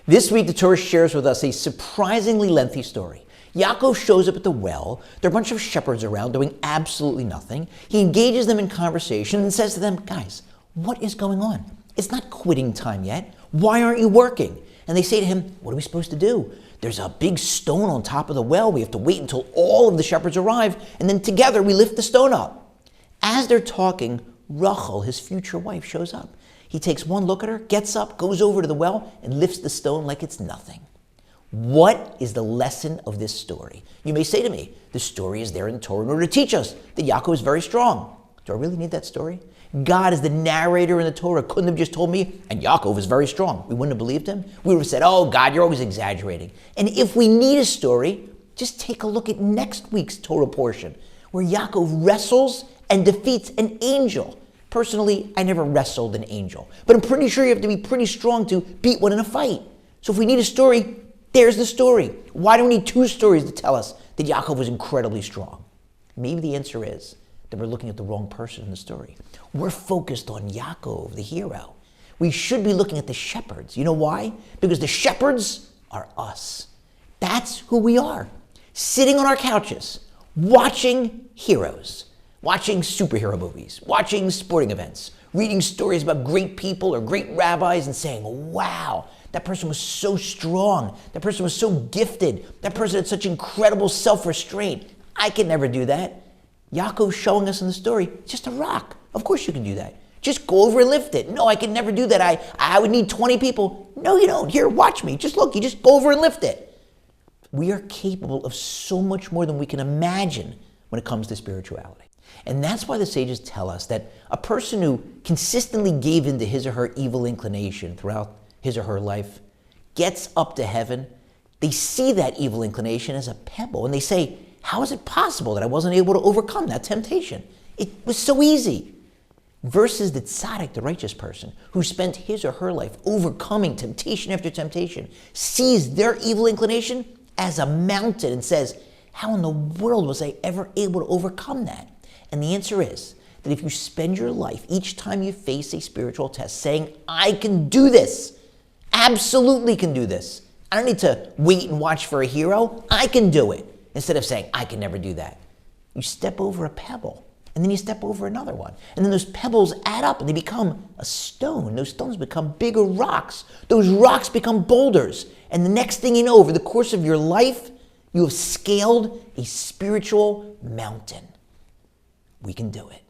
This week, the Torah shares with us a surprisingly lengthy story. Yaakov shows up at the well. There are a bunch of shepherds around doing absolutely nothing. He engages them in conversation and says to them, guys, what is going on? It's not quitting time yet. Why aren't you working? And they say to him, what are we supposed to do? There's a big stone on top of the well. We have to wait until all of the shepherds arrive, and then together we lift the stone up. As they're talking, Rachel, his future wife, shows up. He takes one look at her, gets up, goes over to the well, and lifts the stone like it's nothing. What is the lesson of this story? You may say to me, the story is there in the Torah in order to teach us that Yaakov is very strong. Do I really need that story? God is the narrator in the Torah. Couldn't have just told me, and Yaakov is very strong. We wouldn't have believed him. We would have said, oh, God, you're always exaggerating. And if we need a story, just take a look at next week's Torah portion, where Yaakov wrestles and defeats an angel. Personally, I never wrestled an angel, but I'm pretty sure you have to be pretty strong to beat one in a fight. So if we need a story, there's the story. Why do we need two stories to tell us that Yaakov was incredibly strong? Maybe the answer is that we're looking at the wrong person in the story. We're focused on Yaakov, the hero. We should be looking at the shepherds. You know why? Because the shepherds are us. That's who we are. Sitting on our couches, watching heroes. Watching superhero movies, watching sporting events, reading stories about great people or great rabbis and saying, wow, that person was so strong. That person was so gifted. That person had such incredible self-restraint. I can never do that. Yaakov's showing us in the story, just a rock. Of course you can do that. Just go over and lift it. No, I can never do that. I would need 20 people. No, you don't. Here, watch me. Just look, you just go over and lift it. We are capable of so much more than we can imagine when it comes to spirituality. And that's why the sages tell us that a person who consistently gave in to his or her evil inclination throughout his or her life gets up to heaven. They see that evil inclination as a pebble, and they say, how is it possible that I wasn't able to overcome that temptation? It was so easy. Versus the tzaddik, the righteous person, who spent his or her life overcoming temptation after temptation, sees their evil inclination as a mountain and says, how in the world was I ever able to overcome that? And the answer is that if you spend your life each time you face a spiritual test saying, I can do this, absolutely can do this. I don't need to wait and watch for a hero. I can do it. Instead of saying, I can never do that. You step over a pebble, and then you step over another one. And then those pebbles add up, and they become a stone. Those stones become bigger rocks. Those rocks become boulders. And the next thing you know, over the course of your life, you have scaled a spiritual mountain. We can do it.